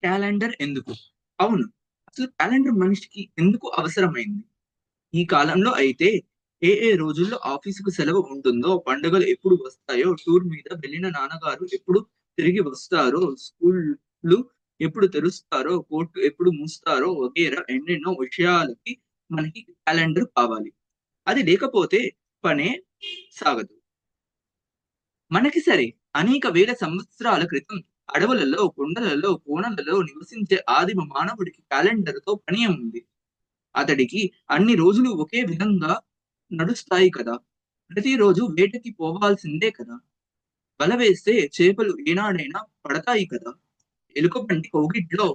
Calendar ఎందుకు? అవును. అసలు క్యాలెండర్ మనిషికి ఎందుకు అవసరమైంది? ఈ కాలంలో అయితే ఏ రోజుల్లో ఆఫీసుకు సెలవు ఉంటుందో, పండుగలు ఎప్పుడు వస్తాయో, టూర్ మీద వెళ్ళిన నాన్నగారు ఎప్పుడు తిరిగి వస్తారో, స్కూల్‌లు ఎప్పుడు తెరుస్తారో, కోర్టు ఎప్పుడు మూస్తారో వగైరా ఎన్నెన్నో విషయాలకి మనకి క్యాలెండర్ కావాలి. అది లేకపోతే పనే సాగదు. మనకి సరే అనేక వేల సంవత్సరాల క్రితం అడవులలో, కొండలలో, కోనలలో నివసించే ఆదిమ మానవుడికి క్యాలెండర్‌తో పనే ఉంది. అతడికి అన్ని రోజులు ఒకే విధంగా నడుస్తాయి కదా! ప్రతిరోజు వేటకి పోవాల్సిందే కదా! వల వేస్తే చేపలు ఏనాడైనా పడతాయి కదా! ఎలుకబంటి కౌగిట్లో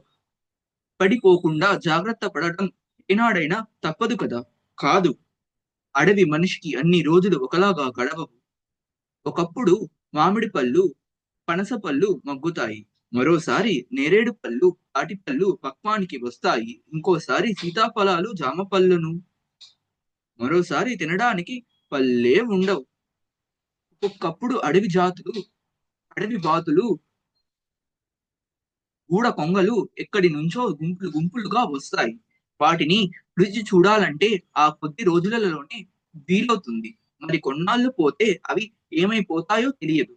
పడిపోకుండా జాగ్రత్త పడటం ఏనాడైనా తప్పదు కదా! కాదు. అడవి మనిషికి అన్ని రోజులు ఒకలాగా గడవవు. ఒకప్పుడు మామిడి పళ్ళు, పనస పళ్ళు మగ్గుతాయి. మరోసారి నేరేడు పళ్ళు, తాటిపళ్ళు పక్వానికి వస్తాయి. ఇంకోసారి సీతాఫలాలు, జామ పళ్ళును మరోసారి తినడానికి పళ్ళే ఉండవు. ఒక్కొక్కప్పుడు అడవి బాతులు, గూడ కొంగలు ఎక్కడి నుంచో గుంపులు గుంపులుగా వస్తాయి. వాటిని రుచి చూడాలంటే ఆ కొద్ది రోజులలోనే వీలవుతుంది. మరి కొన్నాళ్ళు పోతే అవి ఏమైపోతాయో తెలియదు.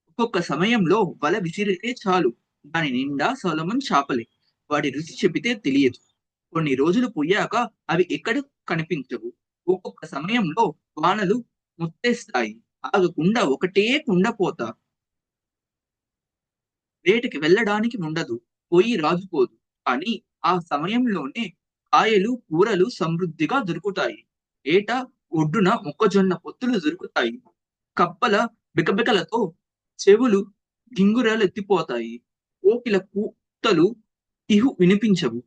ఒక్కొక్క సమయంలో వల విసిరితే చాలు. దాని నిండా సొలమన్ చేపలే. వాటి రుచి చెబితే తెలియదు. కొన్ని రోజులు పోయాక అవి ఎక్కడ కనిపించవు. ఒక్కొక్క సమయంలో వానలు ముత్తేస్తాయి. ఆగకుండా ఒకటే కుండపోత. వేటకి వెళ్ళడానికి ఉండదు. పొయ్యి రాజుపోదు. కానీ ఆ సమయంలోనే కాయలు, కూరలు సమృద్ధిగా దొరుకుతాయి. ఏట ఒడ్డున మొక్కజొన్న పొత్తులు దొరుకుతాయి. కప్పల బికబికలతో చెవులు గింగురలెత్తిపోతాయి. కోకిల కూతలు వినిపించవు.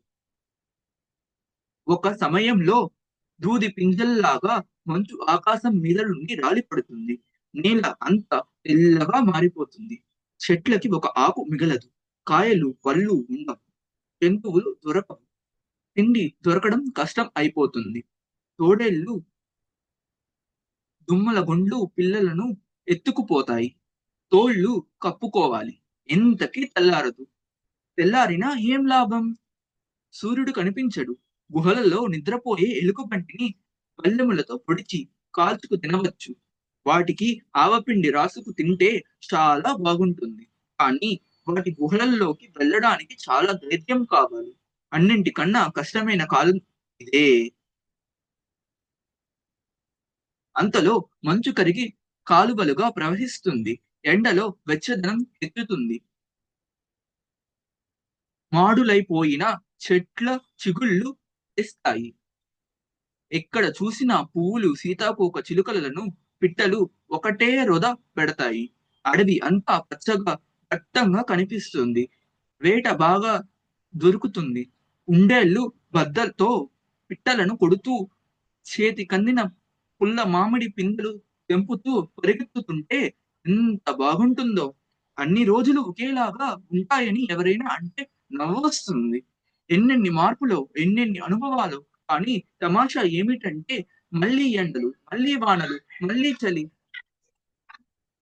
ఒక సమయంలో దూది పింజల్లాగా మంచు ఆకాశం మీద నుండి రాలిపడుతుంది. నేల అంతా తెల్లగా మారిపోతుంది. చెట్లకి ఒక ఆకు మిగలదు. కాయలు, పళ్ళు ఉండవు. జంతువులు దొరకవు. తిండి దొరకడం కష్టం అయిపోతుంది. తోడేళ్ళు, దుమ్మల గొండ్లు పిల్లలను ఎత్తుకుపోతాయి. తోళ్ళు కప్పుకోవాలి. ఎంతకీ తెల్లారదు. తెల్లారినా ఏం లాభం? సూర్యుడు కనిపించడు. గుహలలో నిద్రపోయే ఎలుగుబంటిని పళ్ళెములతో పొడిచి కాల్చుకు తినవచ్చు. వాటికి ఆవపిండి రాసుకు తింటే చాలా బాగుంటుంది. కానీ వాటి గుహలల్లోకి వెళ్ళడానికి చాలా ధైర్యం కావాలి. అన్నింటికన్నా కష్టమైన కాలం ఇదే. అంతలో మంచు కరిగి కాలువలుగా ప్రవహిస్తుంది. ఎండలో వెచ్చదనం ఎత్తుతుంది. మాడులైపోయిన చెట్ల చిగుళ్ళు తెస్తాయి. ఎక్కడ చూసినా పువ్వులు, సీతాకోక చిలుకలను, పిట్టలు ఒకటే రొద పెడతాయి. అడవి అంతా పచ్చగా దట్టంగా కనిపిస్తుంది. వేట బాగా దొరుకుతుంది. కుందేళ్ళు బద్దలతో పిట్టలను కొడుతూ చేతికందిన పుల్ల మామిడి పిందెలు తెంపుతూ పరిగెత్తుతుంటే ఎంత బాగుంటుందో! అన్ని రోజులు ఒకేలాగా ఉంటాయని ఎవరైనా అంటే నవ్వొస్తుంది. ఎన్నెన్ని మార్పులో, ఎన్నెన్ని అనుభవాలో. కానీ తమాషా ఏమిటంటే మళ్ళీ ఎండలు, మళ్ళీ వానలు, మళ్ళీ చలి,